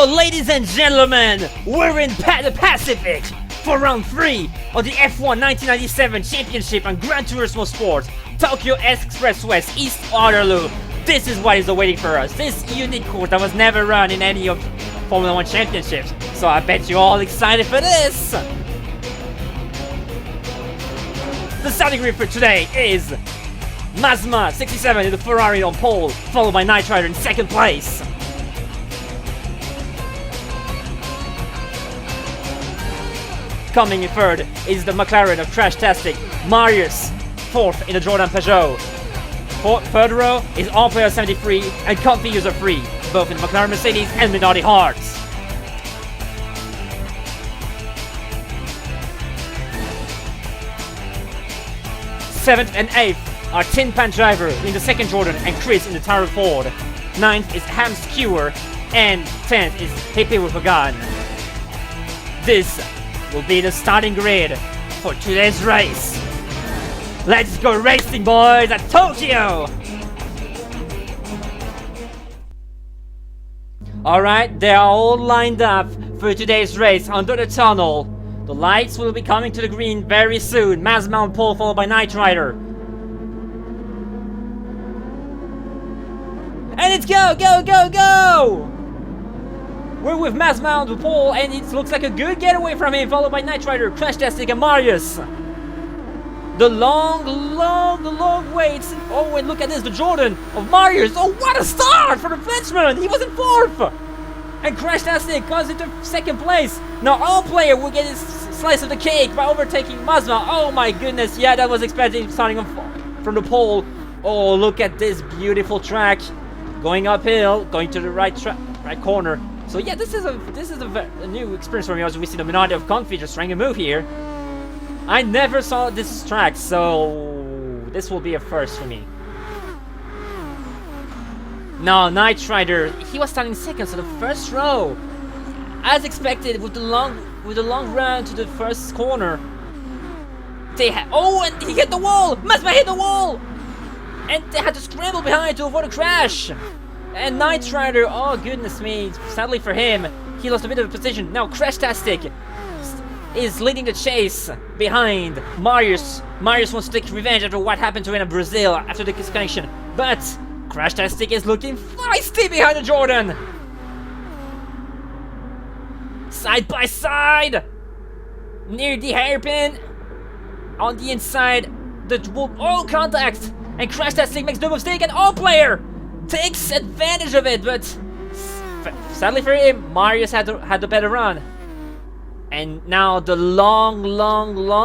So, ladies and gentlemen, we're in the Pacific for round 3 of the F1 1997 Championship on Gran Turismo Sport, Tokyo Expressway East Waterloo. This is what is awaiting for us. This unique course that was never run in any of Formula 1 championships. So I bet you're all excited for this. The starting grid for today is Mazma 67 in the Ferrari on pole, followed by Knight Rider in second place. Coming in third is the McLaren of Crash-Tastic, Marius, fourth in the Jordan Peugeot. Third row is All Player 73 and Comfy User 3, both in the McLaren Mercedes and Minardi Hearts. Seventh and eighth are Tin Pan Driver in the second Jordan and Chris in the Tyrrell Ford. Ninth is Ham Skewer and 10th is Hippie with a Gun. This will be the starting grid for today's race. Let's go racing, boys, at Tokyo! Alright, they are all lined up for today's race under the tunnel. The lights will be coming to the green very soon. Mazma on pole, followed by Knight Rider. And it's go, go, go, go! We're with Mazma on the pole, and it looks like a good getaway from him, followed by Knight Rider, Crash-Tastic, and Marius. The long waits. Oh, and look at this, the Jordan of Marius. Oh, what a start for the Frenchman! He was in fourth! And Crash-Tastic goes into second place. Now, All Player will get his slice of the cake by overtaking Mazma. Oh my goodness, yeah, that was expecting starting from the pole. Oh, look at this beautiful track. Going uphill, going to the right corner. So yeah, this is a new experience for me. As we see the Minardi of Comfy just trying to move here. I never saw this track, so this will be a first for me. Now, Knight Rider, he was starting second, so the first row, as expected, with the long run to the first corner. Oh, and he hit the wall! Mazma hit the wall! And they had to scramble behind to avoid a crash. And Knight Rider, oh goodness me, sadly for him, he lost a bit of a position. Now Crash-Tastic is leading the chase behind Marius. Marius wants to take revenge after what happened to him in Brazil after the disconnection. But Crash-Tastic is looking feisty behind the Jordan. Side by side, near the hairpin, on the inside, all contact, and Crash-Tastic makes no mistake, and All Player takes advantage of it, but sadly for him, Marius had the better run. And now the long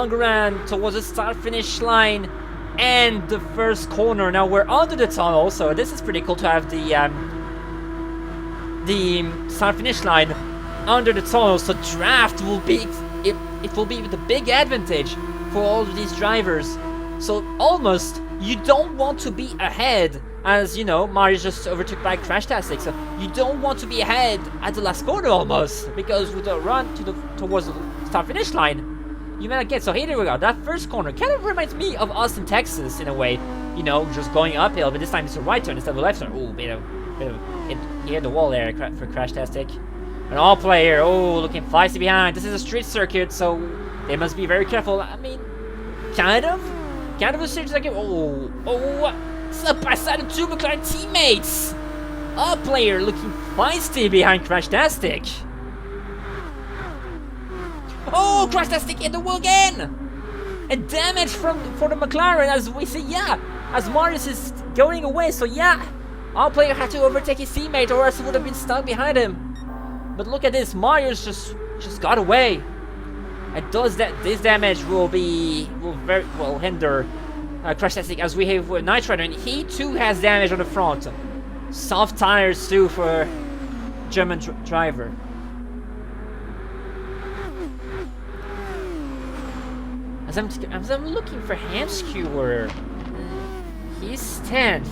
run towards the start-finish line and the first corner. Now we're under the tunnel, so this is pretty cool to have the start-finish line under the tunnel. So draft will be it will be the big advantage for all of these drivers. So almost you don't want to be ahead. As you know, Marius just overtook by Crash-Tastic, so you don't want to be ahead at the last corner almost, because with the run towards the start-finish line, you may not get. So here we go. That first corner kind of reminds me of Austin, Texas, in a way. You know, just going uphill, but this time it's a right turn instead of a left turn. Oh, he hit the wall there for Crash-Tastic. An All Player, oh, looking feisty behind. This is a street circuit, so they must be very careful. I mean, kind of a street circuit. Oh. Up by side of two McLaren teammates. All Player looking feisty behind Crash-Tastic. Oh, Crash-Tastic hit the wall again. And damage for the McLaren, as we see, yeah, as Marius is going away. So yeah, All Player had to overtake his teammate, or else he would have been stuck behind him. But look at this, Marius just got away. And this damage will hinder Crash-Tastic, as we have with Knight Rider, and he too has damage on the front. Soft tires too for German driver. As I'm looking for Ham Skewer, he's 10th,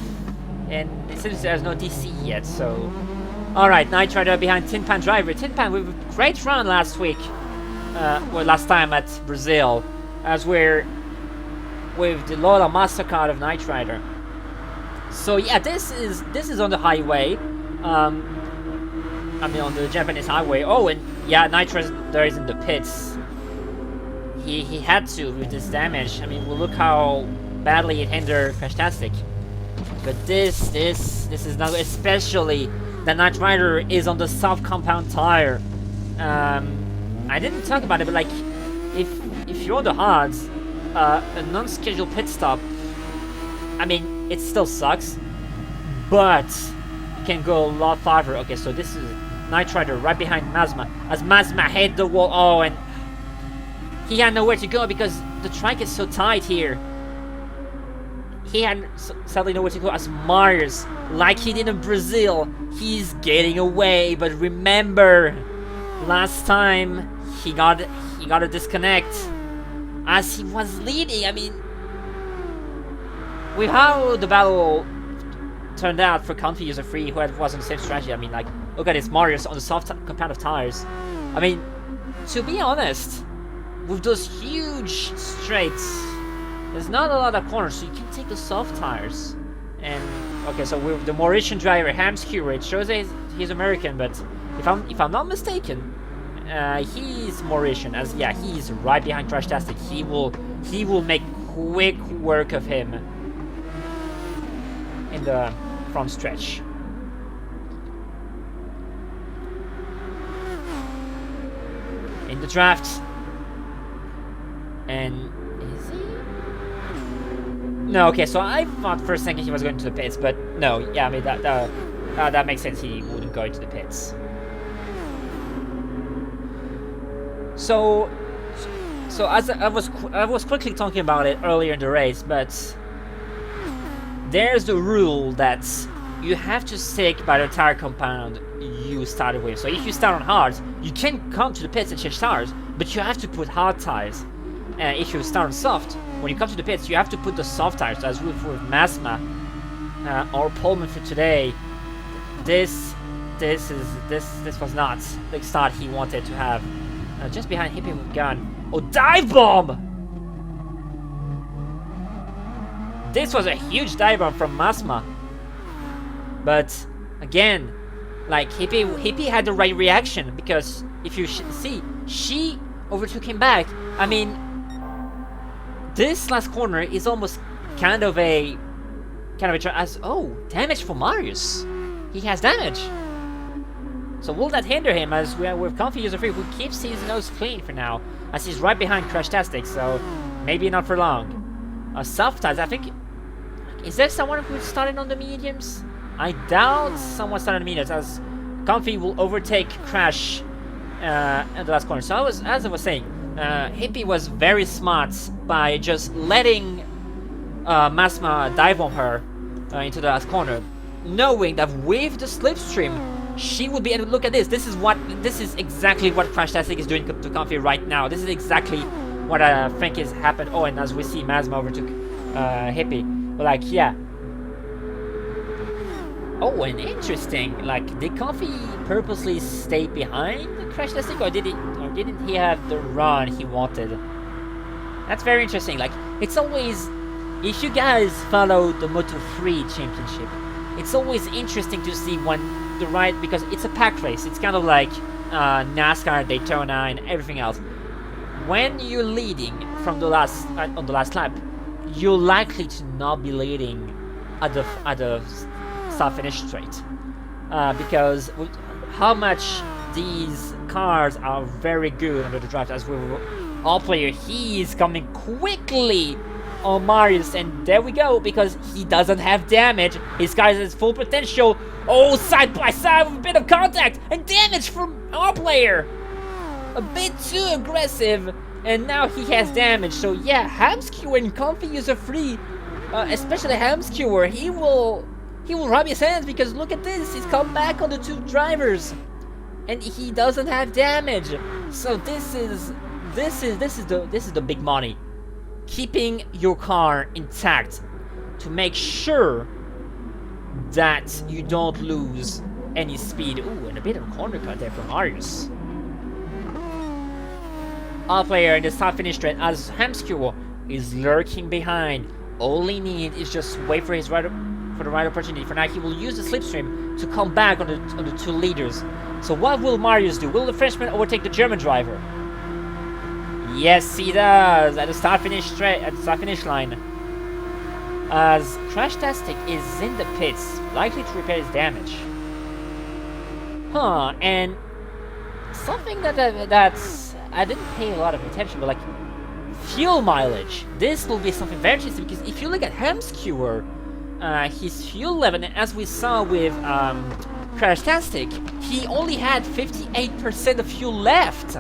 and it seems there's no DC yet. So, all right, Knight Rider behind Tin Pan Driver. Tin Pan with a great run last time at Brazil, as we're with the Lola Mastercard of Knight Rider. So yeah, this is on the highway. I mean, on the Japanese highway. Oh, and yeah, Nitrous there is in the pits. He had to with this damage. I mean, well, look how badly it hindered Crashtastic. But this is not, especially the Knight Rider is on the soft compound tire. I didn't talk about it, but like, if you're on the hards, a non-scheduled pit stop, I mean, it still sucks, but you can go a lot farther. Okay, so this is Knight Rider right behind Mazma, as Mazma hit the wall. Oh, and he had nowhere to go because the track is so tight here. He had sadly nowhere to go as Mars, like he did in Brazil, he's getting away. But remember, last time he got a disconnect as he was leading. I mean, with how the battle turned out for Confi user 3, who was on the same strategy, I mean, like, look at this, Marius on the soft compound of tires. I mean, to be honest, with those huge straights, there's not a lot of corners, so you can take the soft tires. And okay, so with the Mauritian driver Hamskewer, it shows that he's American, but if I'm not mistaken, he's Mauritian. As yeah, he's right behind Crashtastic. He will make quick work of him in the front stretch. In the draft, and is he? No, okay. So I thought for a second he was going to the pits, but no. Yeah, I mean that makes sense. He wouldn't go into the pits. So as I was quickly talking about it earlier in the race, but there's the rule that you have to stick by the tire compound you started with. So if you start on hards, you can come to the pits and change tires, but you have to put hard tires. If you start on soft, when you come to the pits, you have to put the soft tires. As with Masma, our poleman for today, this was not the start he wanted to have. Just behind Hippie with gun. Oh, dive bomb! This was a huge dive bomb from Masma. But again, like Hippie had the right reaction, because if you see, she overtook him back. I mean, this last corner is almost kind of a as oh, damage for Marius. He has damage. So will that hinder him, as we're with Confi user 3, who keeps his nose clean for now, as he's right behind Crashtastic, so maybe not for long. Soft tires, I think. Is there someone who started on the mediums? I doubt someone started on the mediums, as Confi will overtake Crash at the last corner. So as I was saying, Hippie was very smart by just letting Masma dive on her into the last corner, knowing that with the slipstream, she would be able to look at this. This is exactly what Crashtastic is doing to Confi right now. This is exactly what I think is happened. Oh, and as we see, Masma overtook Hippie. But like, yeah. Oh, and interesting. Like, did Confi purposely stay behind Crashtastic, or didn't he have the run he wanted? That's very interesting. Like, it's always, if you guys follow the Moto3 Championship, it's always interesting to see when the ride, because it's a pack race. It's kind of like NASCAR, Daytona, and everything else. When you're leading from the last on the last lap, you're likely to not be leading at the start finish straight, because how much these cars are very good under the draft. As with our player, he is coming quickly on Marius, and there we go, because he doesn't have damage. His car has full potential. Oh, side by side with a bit of contact and damage from our player. A bit too aggressive, and now he has damage. So yeah, Hamskewer and Confi user 3, especially Hamskewer, he will rub his hands, because look at this, he's come back on the two drivers, and he doesn't have damage. So this is the big money. Keeping your car intact to make sure that you don't lose any speed. Ooh, and a bit of a corner cut there from Arius. Our player in the start finish straight, as Hamskewer is lurking behind. All he needs is just wait for his rider, for for the right opportunity. For now, he will use the slipstream to come back on the 2 leaders. So what will Marius do? Will the Frenchman overtake the German driver? Yes, he does at the start-finish line. As Crashtastic is in the pits, likely to repair his damage. Huh, and something that's I didn't pay a lot of attention, but like fuel mileage. This will be something very interesting because if you look at Hemskewer, his fuel level, as we saw with Crashtastic, he only had 58% of fuel left.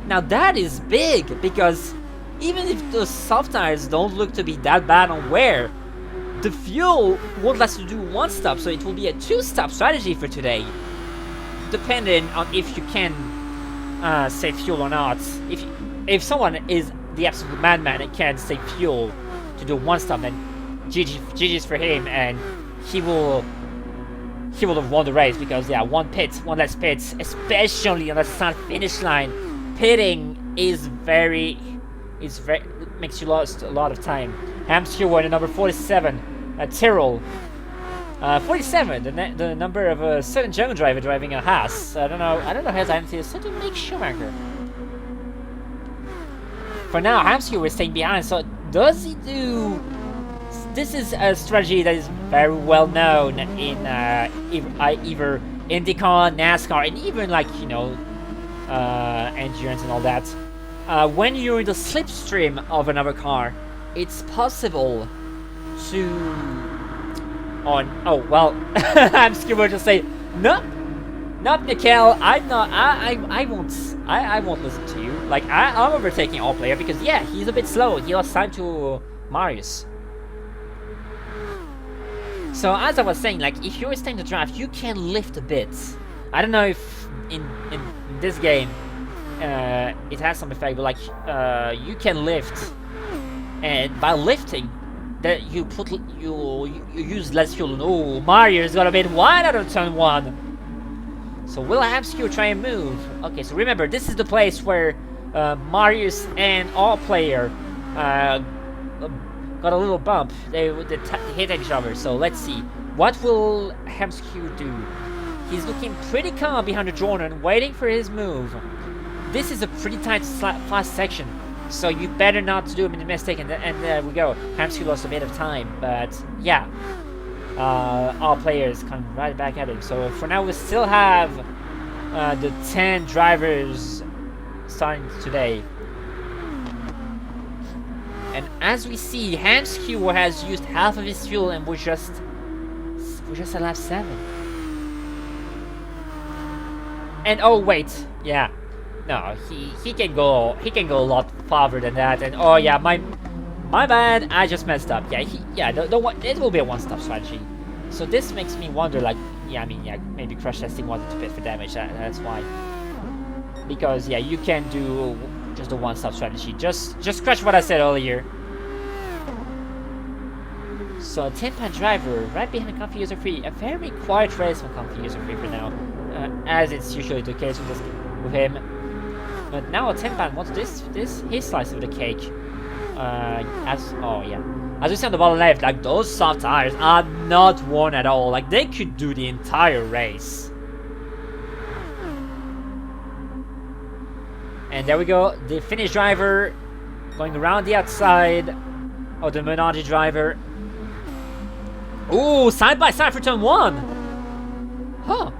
Now that is big because even if the soft tires don't look to be that bad on wear, the fuel won't last to do 1 stop, so it will be a 2-stop strategy for today, depending on if you can save fuel or not. If someone is the absolute madman and can save fuel to do 1 stop, then GG's for him, and he will have won the race because 1 less pit, especially on the start-finish line. Pitting makes you lost a lot of time. Hamskewer in number 47, Tyrrell. 47, the number of a certain German driver driving a Haas. I don't know his identity. Is something Mick Schumacher. For now, Hamskewer is staying behind. So does he do? This is a strategy that is very well known in either IndyCar, NASCAR, and even like endurance and all that. When you're in the slipstream of another car, it's possible to... Oh, well, I'm scared to say, nope, Nickael, I won't listen to you. Like, I'm overtaking all player because, yeah, he's a bit slow. He lost time to Marius. So, as I was saying, like, if you're staying to drive, you can lift a bit. I don't know if in this game, it has some effect, but like you can lift, and by lifting, that you use less fuel. Oh, Mario's got a bit wide out of turn 1. So will Hamskewer try and move? Okay, so remember, this is the place where Marius and all player got a little bump. They hit each other. So let's see, what will Hamskewer do? He's looking pretty calm behind the Jordan, waiting for his move. This is a pretty tight, fast section, so you better not do a mistake. And there we go. Hamskewer lost a bit of time, but yeah, all players come right back at him. So for now, we still have the 10 drivers starting today. And as we see, Hamskewer has used half of his fuel, and we're just at lap 7. And oh wait, yeah, no, he can go a lot farther than that. And oh yeah, my bad, I just messed up. Yeah, it will be a 1-stop strategy. So this makes me wonder, like, maybe Crashtastic wanted to pit for damage. That's why. Because yeah, you can do just a 1-stop strategy. Just scratch what I said earlier. So 10-pan driver right behind Comfy User Free. A very quiet race from Comfy User Free for now. As it's usually the case with him, but now a 10-pan wants his slice of the cake. As we see on the bottom left, like those soft tires are not worn at all. Like they could do the entire race. And there we go, the Finnish driver going around the outside of the Menardi driver. Ooh, side by side for turn 1. Huh.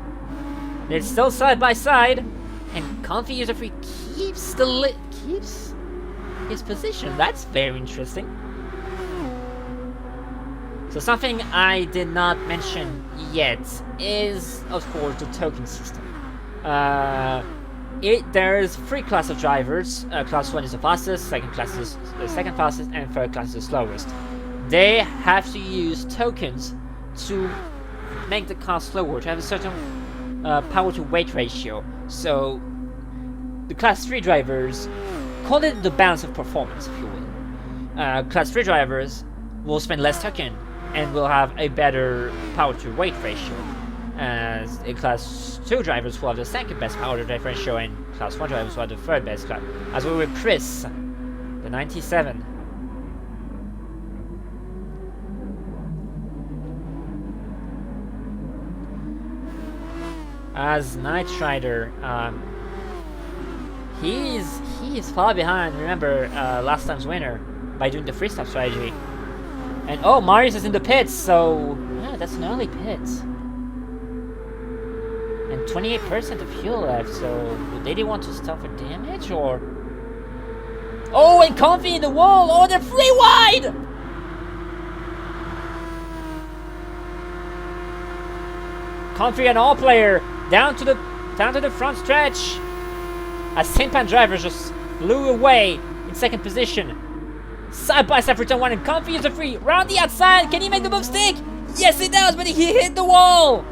They're still side by side, and Comfy User Free keeps his position. That's very interesting. So something I did not mention yet is, of course, the token system. There's 3 classes of drivers. Class 1 is the fastest, second class is the second fastest, and third class is the slowest. They have to use tokens to make the car slower, to have a certain power to weight ratio. So the class 3 drivers, call it the balance of performance, if you will. Class 3 drivers will spend less token and will have a better power to weight ratio, as class 2 drivers will have the second best power to weight ratio, and class 1 drivers will have the third best. As we were with Chris, the 97. as Knight Rider. He is far behind. Remember last time's winner by doing the freestyle strategy. And oh, Marius is in the pits, so yeah, that's an early pit. And 28% of fuel left, so they didn't want to stop for damage or? Oh, and Comfy in the wall. Oh, they're free wide. Comfy and all player down to the front stretch. As Tin Pan Driver just flew away in second position. Side by side for turn 1 and Comfy is a free. Round the outside. Can he make the move stick? Yes, he does, but he hit the wall.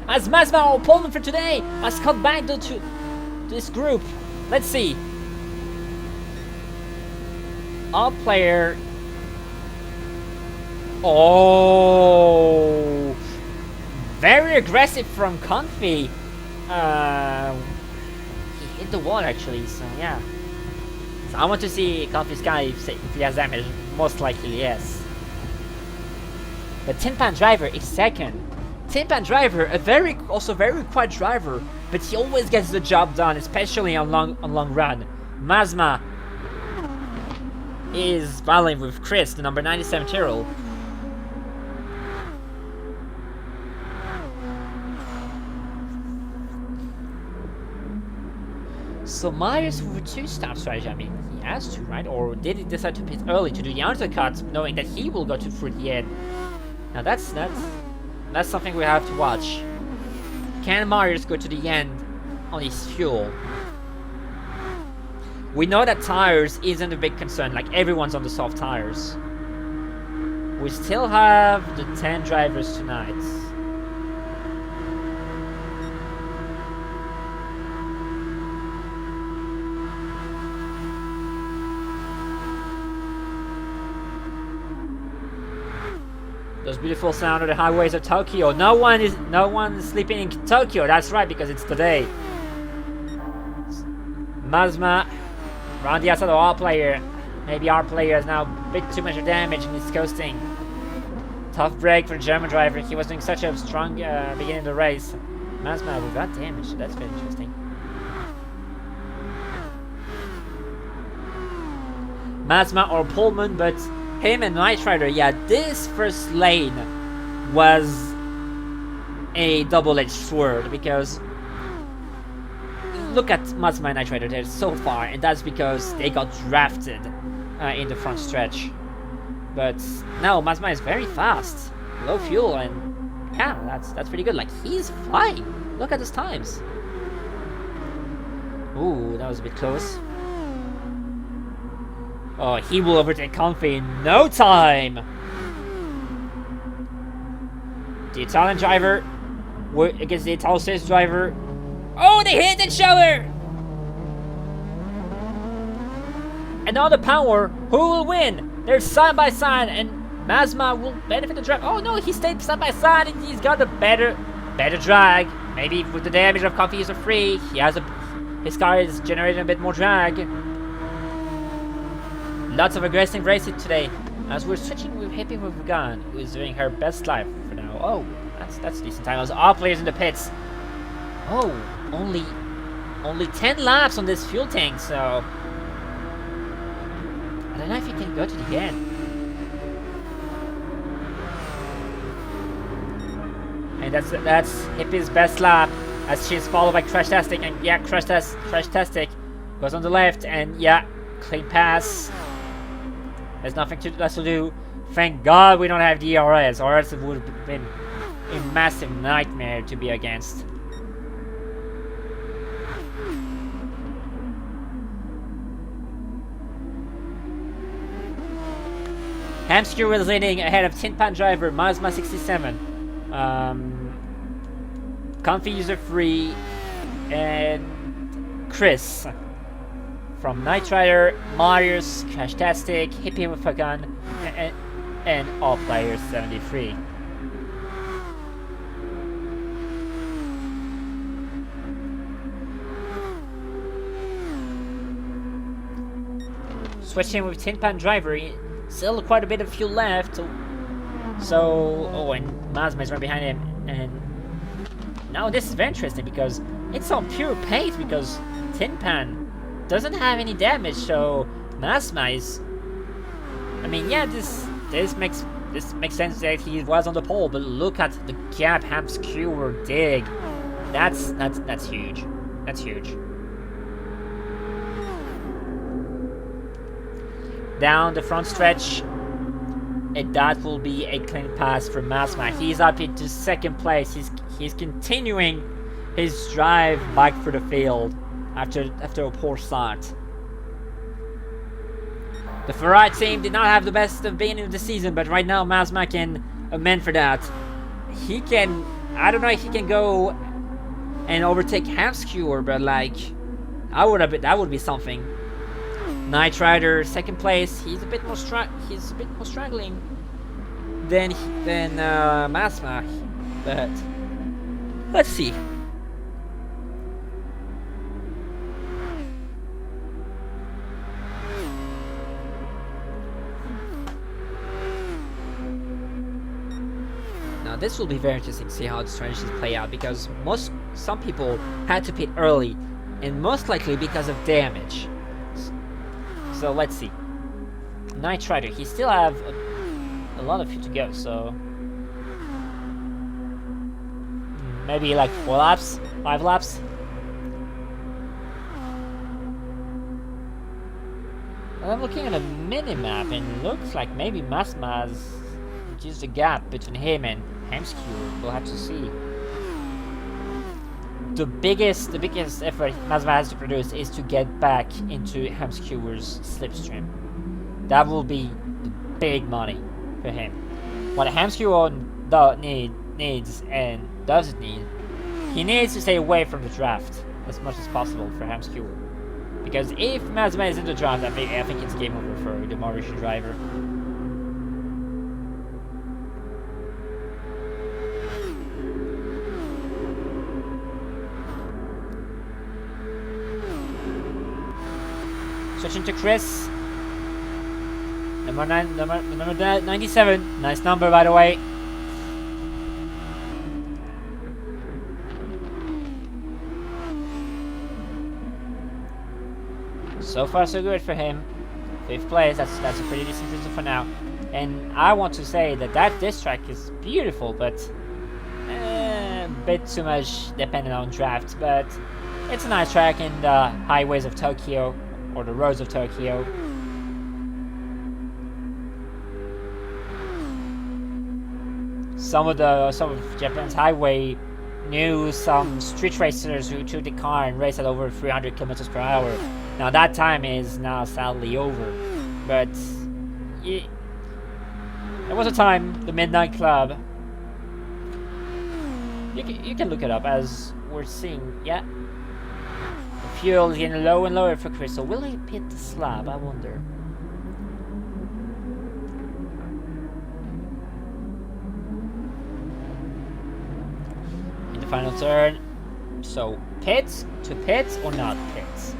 As Mazma, our opponent for today, has come back to this group. Let's see. All player. Oh, very aggressive from Comfy. He hit the wall actually, so yeah. So I want to see Comfy's guy if he has damage. Most likely, yes. But Tin Pan Driver is second. Tin Pan Driver, also very quiet driver, but he always gets the job done, especially on long run. Mazma is battling with Chris, the number 97 Tyrrell. So Myers with a 2-stop strategy. I mean, he has to, right? Or did he decide to pit early to do the undercut, knowing that he will go through the end? Now that's something we have to watch. Can Myers go to the end on his fuel? We know that tires isn't a big concern, like everyone's on the soft tires. We still have the 10 drivers tonight. Those beautiful sound of the highways of Tokyo. No one is sleeping in Tokyo. That's right, because it's today. Mazma, round the outside of our player. Maybe our player has now a bit too much damage and is coasting. Tough break for the German driver. He was doing such a strong beginning of the race. Mazma without damage. So that's very interesting. Mazma or Pullman, but him and Knight Rider, yeah, this first lane was a double-edged sword because look at Mazma and Knight Rider, they're so far, and that's because they got drafted in the front stretch. But no, Mazma is very fast, low fuel, and yeah, that's pretty good. Like, he's flying. Look at his times. Ooh, that was a bit close. Oh, he will overtake Comfy in no time! The Italian driver against the Italo-Swiss driver. Oh, they hit each other! And on the power, who will win? They're side by side, and Mazma will benefit the drag. Oh no, he stayed side by side, and he's got a better drag. Maybe with the damage of Comfy is a free. His car is generating a bit more drag. Lots of aggressive racing today, as we're switching with Hippie with Gun, who is doing her best life for now. Oh, that's a decent time. As all players in the pits. Oh, only 10 laps on this fuel tank, so I don't know if he can go to the end. And that's Hippie's best lap, as she's followed by Crashtastic, and yeah, Crashtastic goes on the left, and yeah, clean pass. There's nothing less to do. Thank God we don't have DRS, or else it would have been a massive nightmare to be against. Hamster was leading ahead of Tin Pan Driver, Mazma 67. Comfy User Free, and Chris. From Knight Rider, Marius, Crashtastic, Hippie with a Gun, and all players 73. Switching with Tin Pan Driver, still quite a bit of fuel left. So, oh, and Mazma is right behind him, and Now this is very interesting because it's on pure pace because Tin Pan doesn't have any damage, so Masma is... I mean, yeah, this makes sense that he was on the pole, but look at the gap Hamskewer dig. That's huge. That's huge. Down the front stretch, and that will be a clean pass for Masma. He's up into second place. He's continuing his drive back for the field after a poor start. The Ferrari team did not have the best of beginning of the season, but right now Masma can amend for that. He can, I don't know if he can go and overtake Hamskewer, but like, that would be something. Knight Rider second place. He's a bit more struggling than Masma, but let's see. Now this will be very interesting to see how the strategies play out, because some people had to pit early, and most likely because of damage. So let's see. Knight Rider, he still have a lot of fuel to go, so maybe like 4 laps, 5 laps. I'm looking at a mini-map and it looks like maybe Masma's reduced the gap between him and Hamskewer. We'll have to see. The biggest effort Masma has to produce is to get back into Hamskewer's slipstream. That will be the big money for him. What Hamskewer needs and doesn't need, he needs to stay away from the draft as much as possible for Hamskewer. Because if Masma is in the draft, I think it's game over for the Mauritian driver. Switching to Chris. Number 97. Nice number, by the way. So far, so good for him. 5th place. That's a pretty decent result for now. And I want to say that this track is beautiful, but a bit too much dependent on draft. But it's a nice track in the highways of Tokyo. Or the roads of Tokyo. Some of Japan's highway knew some street racers who took the car and raced at over 300 kilometers per hour. Now that time is now sadly over, but there was a time, the Midnight Club. You can look it up as we're seeing. Yeah. Fuel is getting low and lower for Chris, so will he pit the slab? I wonder. In the final turn, so pits to pits or not pits?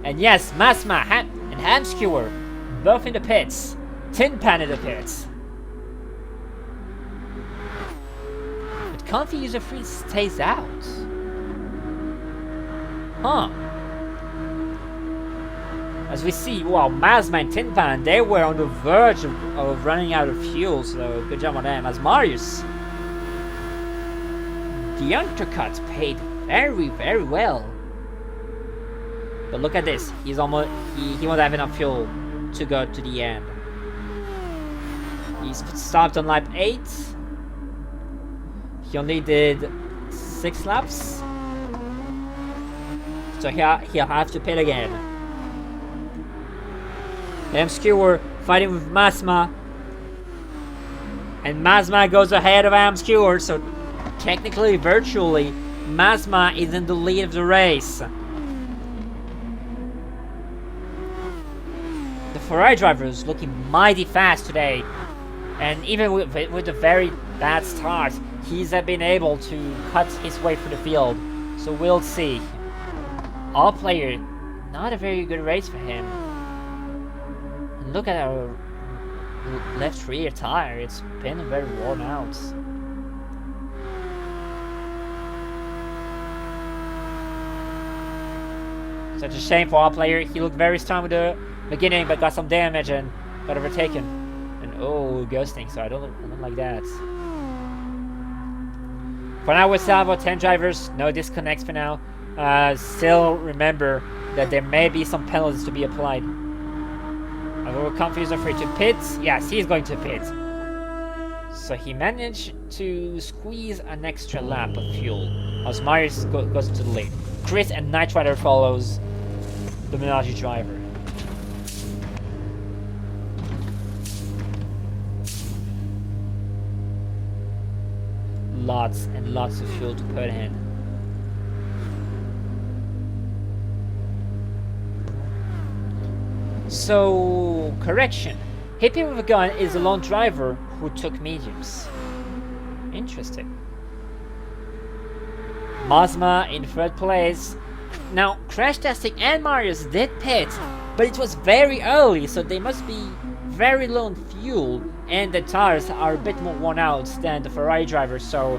And yes, Masma and Hamskewer both in the pits. Tin Pan in the pits. But Comfy User Free stays out. Huh. As we see, wow, Masma and Tin Pan, they were on the verge of running out of fuel, so good job on them. As Marius, the undercut paid very, very well. But look at this, he won't have enough fuel to go to the end. He's stopped on lap 8. He only did 6 laps. So he'll have to pit again. Hamskewer fighting with Masma. And Masma goes ahead of Hamskewer, so technically, virtually, Masma is in the lead of the race. The Ferrari driver is looking mighty fast today. And even with a very bad start, he's been able to cut his way through the field. So we'll see. All player, not a very good race for him. And look at our left rear tire, it's been very worn out. Such a shame for our player. He looked very strong with the beginning, but got some damage and got overtaken. And oh, ghosting. So I don't like that. For now, we still have our 10 drivers. No disconnects for now. Still remember that there may be some penalties to be applied. I will confuse free to pit. Yes, he's going to pit. So he managed to squeeze an extra lap of fuel as Marius goes into the lead. Chris and Knight Rider follows the Minardi driver. Lots and lots of fuel to put in. So, correction. Hippie with a gun is a lone driver who took mediums. Interesting. Mazma in third place. Now, Crash Testing and Marius did pit, but it was very early, so they must be very low on fuel, and the tires are a bit more worn out than the Ferrari drivers, so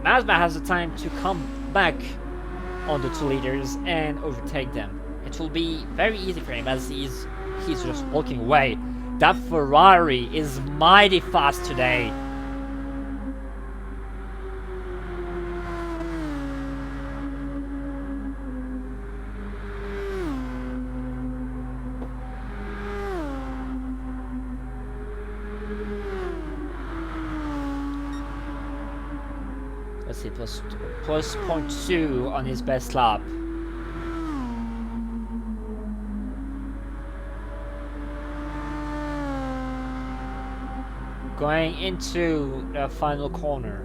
Mazma has the time to come back on the 2 leaders and overtake them. It will be very easy for him as he's just walking away. That Ferrari is mighty fast today. Let's see, plus 0.2 on his best lap. Going into the final corner.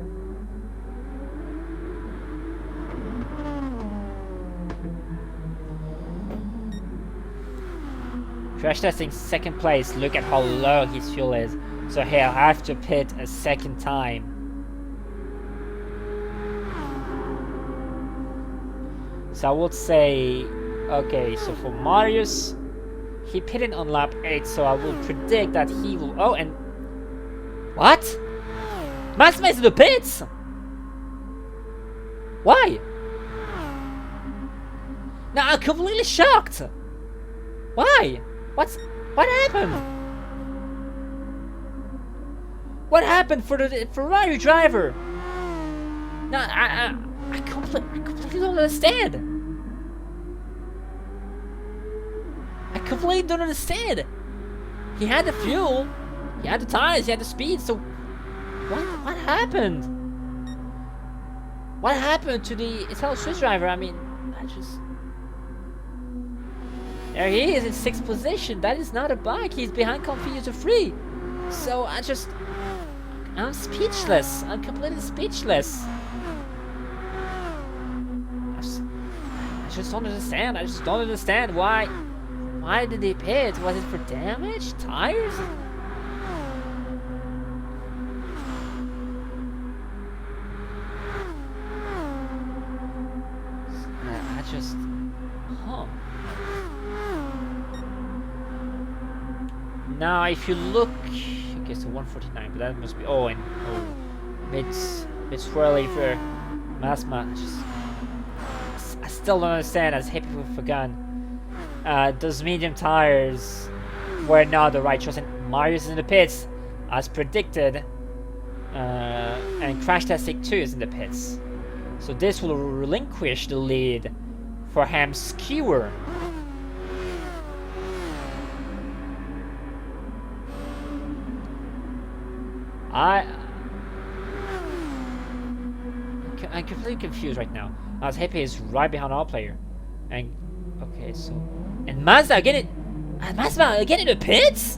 Crash Testing second place. Look at how low his fuel is. So he'll have to pit a second time. So I would say, okay, so for Marius, he pitted on lap 8, so I will predict that he will... Oh, and... What? Mazma is in the pits? Why? No, I'm completely shocked. Why? What happened? What happened for the Ferrari driver? No, I completely don't understand. I completely don't understand. He had the fuel, he had the tires, he had the speed, so what happened? What happened to the Italo Swiss driver? I mean, there he is in 6th position. That is not a bike. He's behind Confused 3. So I'm speechless. I'm completely speechless. I just don't understand. I just don't understand why. Why did they pit? Was it for damage? Tires? Now, if you look, okay, so 149, but that must be mid swirly for Mazma. I still don't understand. As happy with a gun. Those medium tires were not the right choice, and Marius is in the pits as predicted, and Crash Testing 2 is in the pits. So this will relinquish the lead for Ham Skewer. I'm completely confused right now. As Happy is right behind our player, and okay, so Mazda again in the pits.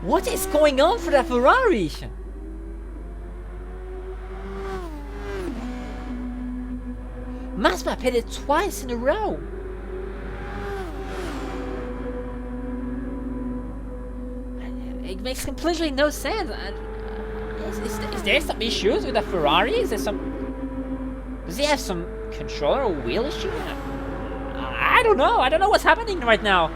What is going on for that Ferrari? Mazda pitted twice in a row. It makes completely no sense. Is there some issues with the Ferrari? Is there some... Does he have some controller or wheel issue? I don't know. I don't know what's happening right now.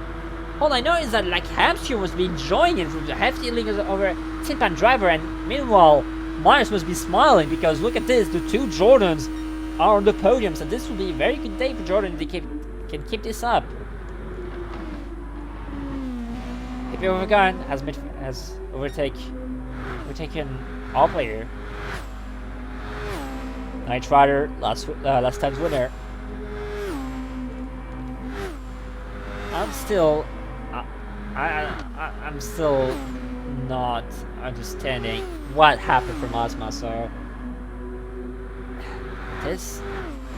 All I know is that like Hamster must be enjoying it from the hefty league over Tin Pan driver, and meanwhile Marius must be smiling because look at this, the 2 Jordans are on the podiums, and this will be a very good day for Jordan if they can keep this up. If Overgun has overtaken all player. Knight Rider, last time's winner. I'm still not understanding what happened from Ozma. So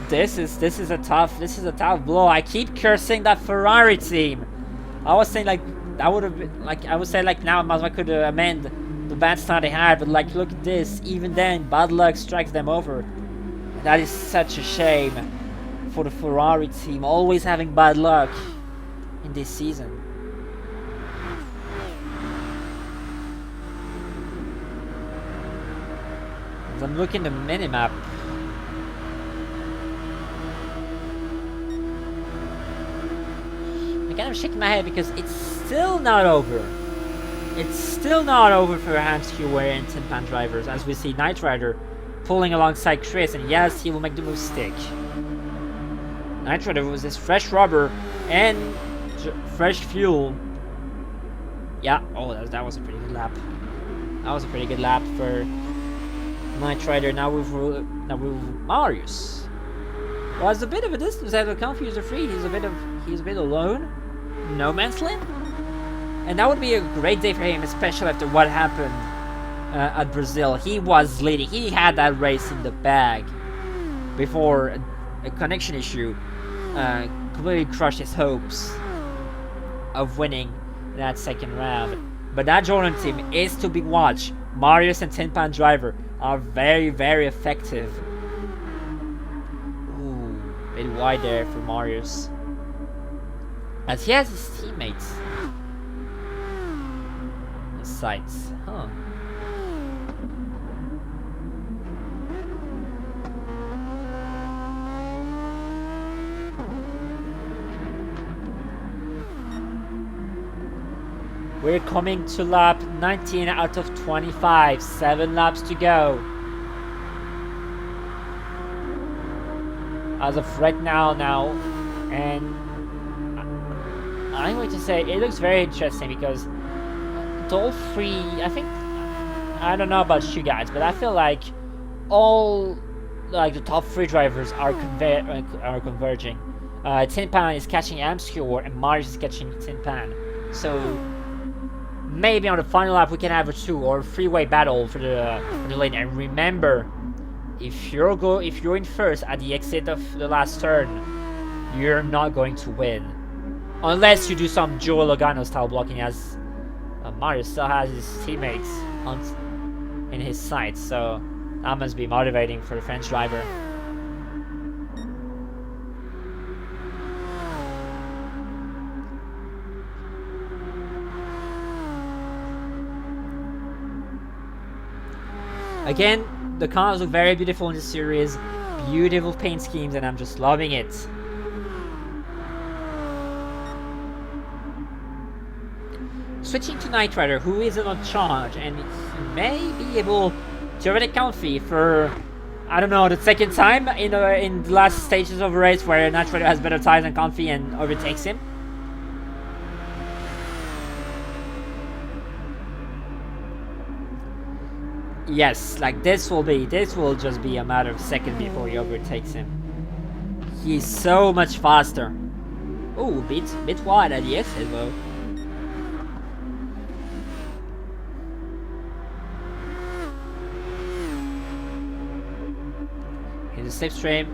this is a tough blow. I keep cursing that Ferrari team. I was saying like now Mazda could amend the bad start they had, but like look at this. Even then, bad luck strikes them over. And that is such a shame for the Ferrari team, always having bad luck in this season. As I'm looking at the minimap, I'm kind of shaking my head because it's still not over. It's still not over for Hamskewer and Tin Pan drivers, as we see Knight Rider pulling alongside Chris, and yes, he will make the move stick. Knight Rider was this fresh rubber and fresh fuel. Yeah, oh, that was a pretty good lap. That was a pretty good lap for Knight Rider. Now with Marius. Well, it's a bit of a distance out of Confuser Free. He's a bit alone. No man's land. And that would be a great day for him, especially after what happened at Brazil. He was leading. He had that race in the bag before a connection issue completely crushed his hopes of winning that second round. But that Jordan team is to be watched. Marius and Tin Pan Driver are very, very effective. Ooh, a bit wide there for Marius, as he has his teammates in sights. Huh. We're coming to lap 19 out of 25. 7 laps to go. As of right now, and I'm going to say it looks very interesting because all three, I don't know about you guys, but I feel like all the top 3 drivers are converging. Tin Pan is catching Amscure and Marius is catching Tin Pan. So maybe on the final lap we can have a 2 or 3-way battle for the lane. And remember, if you're in first at the exit of the last turn, you're not going to win unless you do some Joe Logano style blocking, as Marius still has his teammates in his sights. So that must be motivating for the French driver. Again, the cars look very beautiful in this series. Beautiful paint schemes, and I'm just loving it. Switching to Knight Rider, who is on charge, and he may be able to overtake Comfy for, I don't know, the second time in the last stages of a race where Knight Rider has better tires than Comfy and overtakes him. Yes, like this will just be a matter of seconds before he overtakes him. He's so much faster. Oh, bit wide at the exit though. In the slipstream,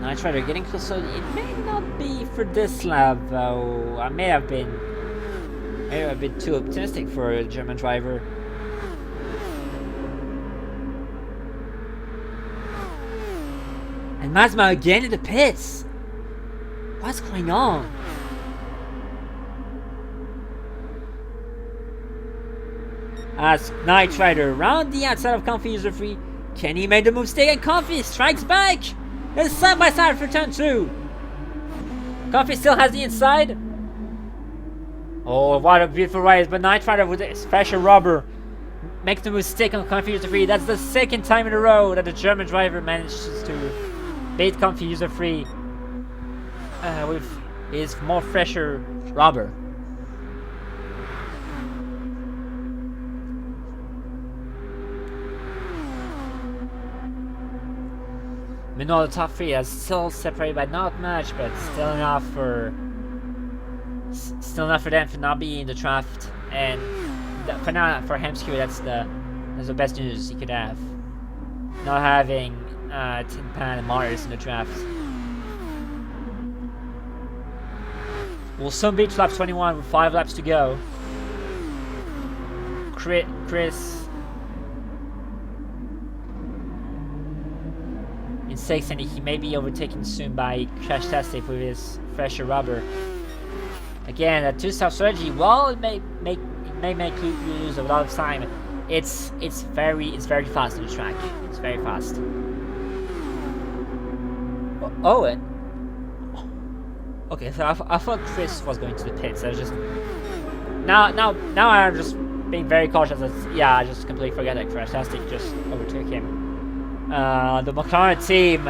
Knight Rider getting closer. It may not be for this lap though. I may have been too optimistic for a German driver. And Mazma again in the pits. What's going on? As Knight Rider around the outside of Comfy user free, can he make the move stick? And Comfy strikes back. It's side by side for turn 2. Comfy still has the inside. Oh, what a beautiful race! But Knight Rider with a special rubber makes the mistake on Comfy User Free. That's the second time in a row that a German driver manages to beat Comfy User Free with his more fresher rubber. Meanwhile, the top three are still separated by not much, but still enough for them to not be in the draft. And for now, for Hamskew, that's the best news he could have. Not having Tin Pan and Mars in the draft. We'll soon beat lap 21 with 5 laps to go. Chris in 6th, and he may be overtaken soon by Crash Tastic with his fresher rubber. Again, a two-stop strategy. While it may make you lose a lot of time, it's very fast on the track. It's very fast. Oh, and okay. So I thought Chris was going to the pits. I was just now I'm just being very cautious. Yeah, I just completely forget that Crash Tastic just overtook him. The McLaren team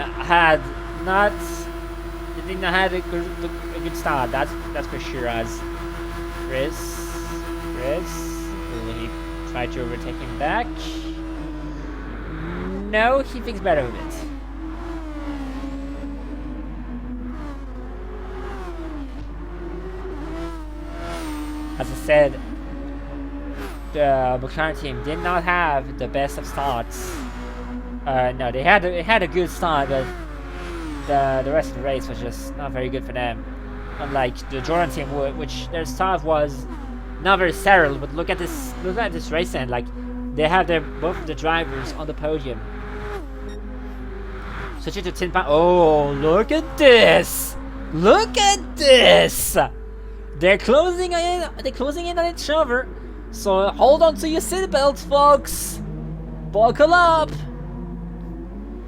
didn't have a good start. That's for sure. As Chris, will he try to overtake him back? No, he thinks better of it. As I said, the McLaren team did not have the best of starts. No, they had a good start, but the rest of the race was just not very good for them. Unlike the Jordan team, which their start was not very sterile. But look at this race end. Like, they have both of the drivers on the podium. Switching to Tin Pan. Oh, look at this! Look at this! They're closing in. They're closing in on each other. So hold on to your seatbelts, folks. Buckle up,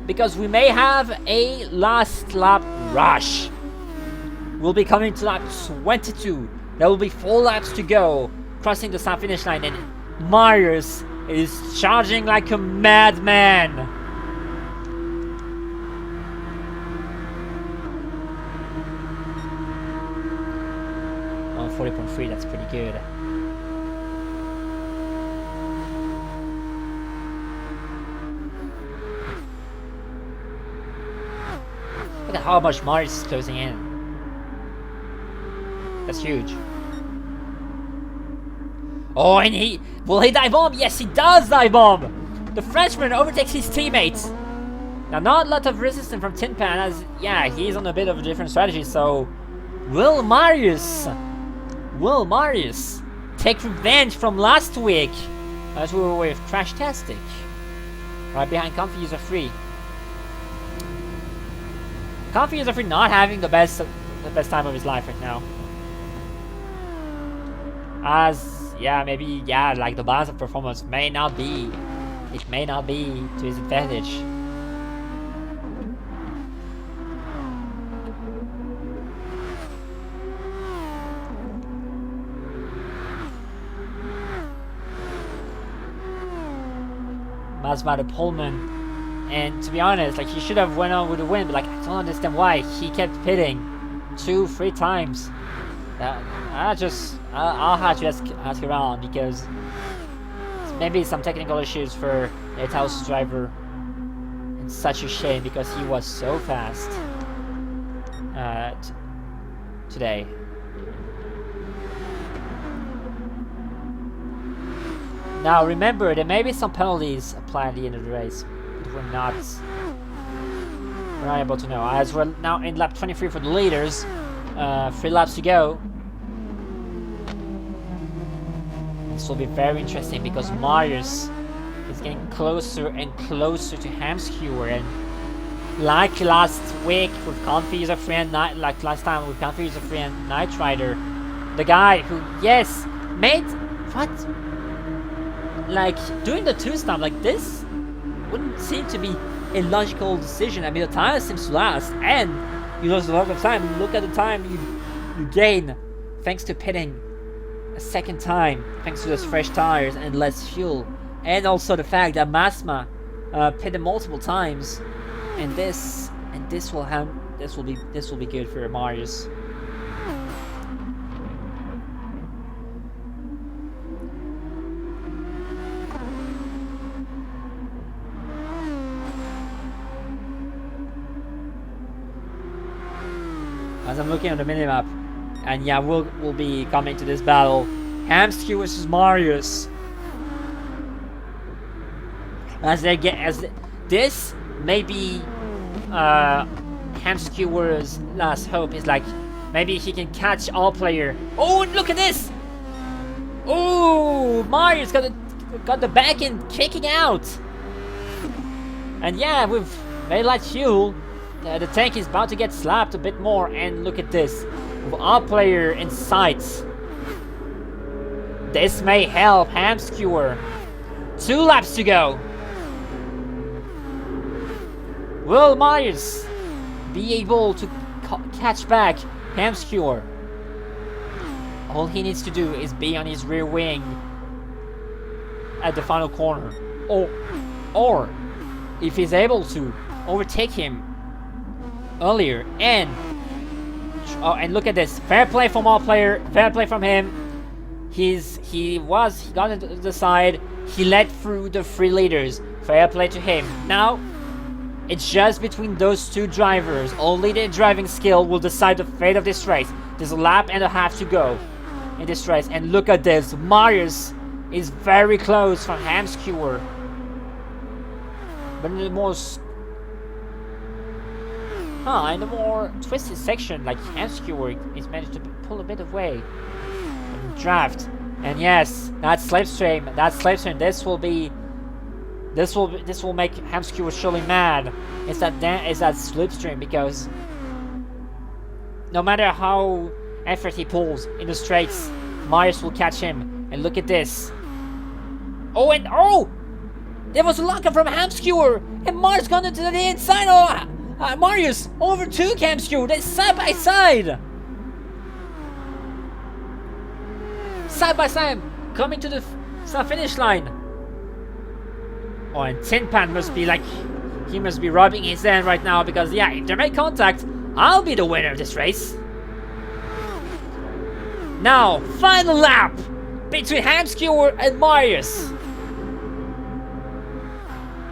because we may have a last lap rush. We'll be coming to lap 22. There will be 4 laps to go, crossing the start finish line, and Marius is charging like a madman. On 40.3, that's pretty good. Look at how much Marius is closing in. That's huge. Oh, and will he dive bomb? Yes, he does dive bomb. The Frenchman overtakes his teammates. Now, not a lot of resistance from Tin Pan, as yeah, he's on a bit of a different strategy. So, will Marius take revenge from last week, as we were with Trashtastic, right behind Comfy User Free? Comfy User Free not having the best time of his life right now. As maybe like the balance of performance may not be to his advantage. Mazda the Pullman, and to be honest, like, he should have went on with the win, but like, I don't understand why he kept pitting 2-3 times. I'll have to ask around, because maybe some technical issues for Nickael's driver. And such a shame, because he was so fast today. Now remember, there may be some penalties applied at the end of the race, but we're not able to know. As we're now in lap 23 for the leaders, 3 laps to go. This will be very interesting, because Marius is getting closer and closer to Hamskewer, and like last week with Comfy User Free and like last time with Comfy User Free and Knight Rider, the guy who made like doing the 2-stop like this wouldn't seem to be a logical decision. I mean, the tire seems to last, and you lost a lot of time. Look at the time you gain thanks to pitting a second time, thanks to those fresh tires and less fuel. and also the fact that Masma hit him multiple times, and this will be good for Marius. As I'm looking at the minimap, and yeah, we'll be coming to this battle. Hamskew versus Marius. This may be Hamskewer's last hope. Is like maybe he can catch all player. Oh, and look at this! Oh, Marius got the back end kicking out. And yeah, with very light fuel, the tank is about to get slapped a bit more. And look at this, with our player in sight. This may help Hamskewer. 2 laps to go. Will Marius be able to catch back Hamskewer? All he needs to do is be on his rear wing at the final corner. Or if he's able to overtake him earlier. And look at this. Fair play from our player. Fair play from him. He got into the side. He led through the 3 leaders. Fair play to him. Now, it's just between those 2 drivers. Only their driving skill will decide the fate of this race. There's a lap and a half to go in this race. And look at this. Marius is very close from Hamskewer. But in the more twisted section, like Hamskewer is managed to pull a bit away and draft. And yes, that slipstream. This will make Hamskewer surely mad. It's that slipstream, because no matter how effort he pulls in the straights, Marius will catch him. And look at this. Oh! There was a lockup from Hamskewer, and Marius got into the inside. Marius overtook Hamskewer. They're side by side. Side by side, coming to the finish line. Oh, and Tin Pan must be rubbing his hand right now, because yeah, if they make contact, I'll be the winner of this race. Now, final lap between Hamskewer and Marius.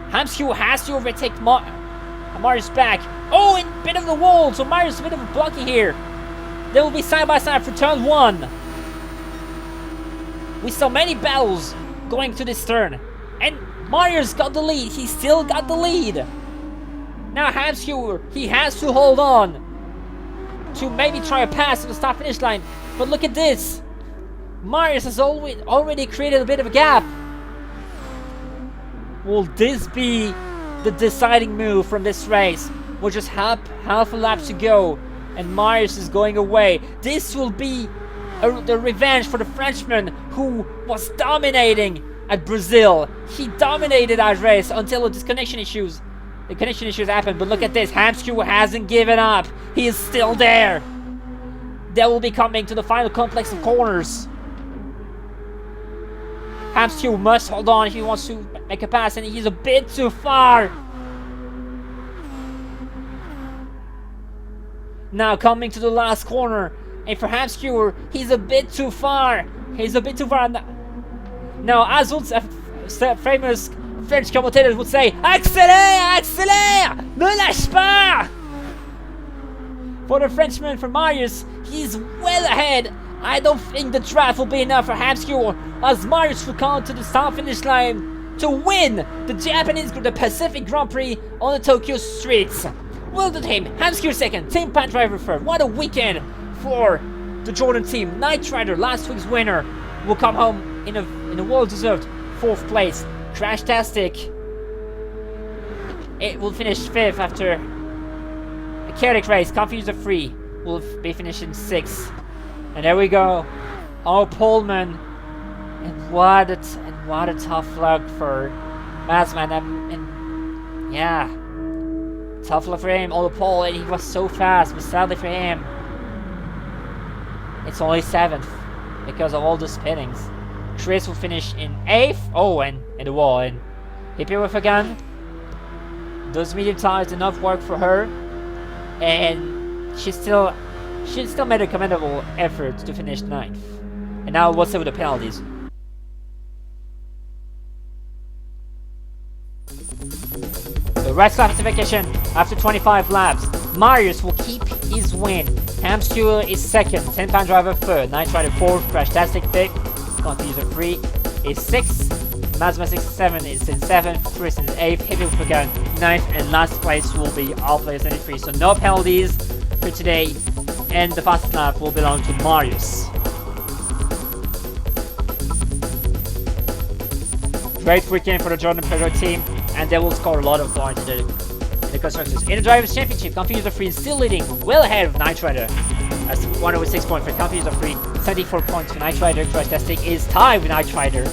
Hamskewer has to overtake Marius back. Oh, and bit of the wall, so Marius a bit of a blocking here. They will be side by side for turn 1. We saw many battles going to this turn, and Marius got the lead. He still got the lead. Now Hamskewer, he has to hold on to maybe try a pass to the start finish line. But look at this. Marius has already created a bit of a gap. Will this be the deciding move from this race? We're just half a lap to go, and Marius is going away. This will be the revenge for the Frenchman who was dominating at Brazil. He dominated that race until the connection issues happened. But look at this. Hamskewer hasn't given up. He is still there. They will be coming to the final complex of corners. Hamskewer must hold on if he wants to make a pass, and he's a bit too far. Now coming to the last corner, and for Hamskewer, he's a bit too far. Now, as famous French commentators would say, accélère, accélère, ne lâche pas. For the Frenchman, for Marius, he's well ahead. I don't think the draft will be enough for Hamskewer, as Marius will come to the start finish line to win the Pacific Grand Prix on the Tokyo streets. Well done him. Hamskewer second, Tin Pan driver third. What a weekend for the Jordan team. Knight Rider, last week's winner, will come home in a well-deserved 4th place. Crashtastic, it will finish 5th after a chaotic race. Confuser 3 will be finishing 6th. And there we go. Oh, Pullman. And what a tough luck for Mazman. And yeah, tough luck for him. Oh, the pole, and he was so fast, but sadly for him, it's only 7th because of all the spinnings. Chris will finish in 8th. Oh, and in the wall. And Hippie with a gun. Those medium tires enough work for her. And she still made a commendable effort to finish 9th. And now we'll see with the penalties. The rest classification after 25 laps. Marius will keep his win. Hamstuer is 2nd, 10-pound driver 3rd, Night Rider 4th, Crashtastic 5th, Confuser 3 is 6th, Mazma 67 is in 7th, Chris in 8th, Hippie with a gun 9th, and last place will be All Players 93. So no penalties for today, and the fastest lap will belong to Marius. Great weekend for the Jordan Peugeot team, and they will score a lot of points in the Constructors. In the Drivers' Championship, Confuser 3 is still leading, well ahead of Night Rider. That's 106 points for Confuser 3, 74 points for Night Rider. Crashtastic is tied with Night Rider.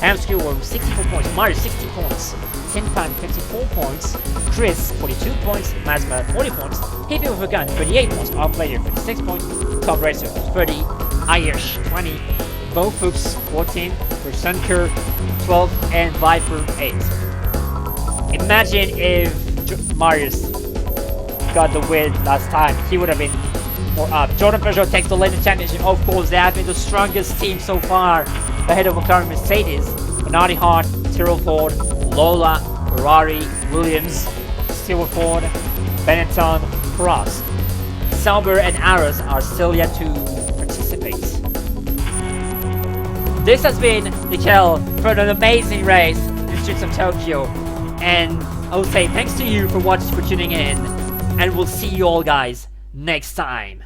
Hamskew with 64 points, Mario 60 points, Tinpan 54 points, Chris 42 points, Mazma 40 points, Hippie with a gun 38 points, Our Player 56 points, Top Racer 30, Irish 20, Bo Fuchs 14, Persunker 12, and Viper 8. Imagine if Marius got the win last time, he would have been more up. Jordan Peugeot takes the Legend Championship. Of course, they have been the strongest team so far, ahead of McLaren, Mercedes, Minardi Hart, Tyrrell Ford, Lola, Ferrari, Williams, Stewart Ford, Benetton, Prost. Sauber and Aros are still yet to participate. This has been Nickael for an amazing race in the streets of Tokyo, and I will say thanks to you for watching, for tuning in, and we'll see you all guys next time.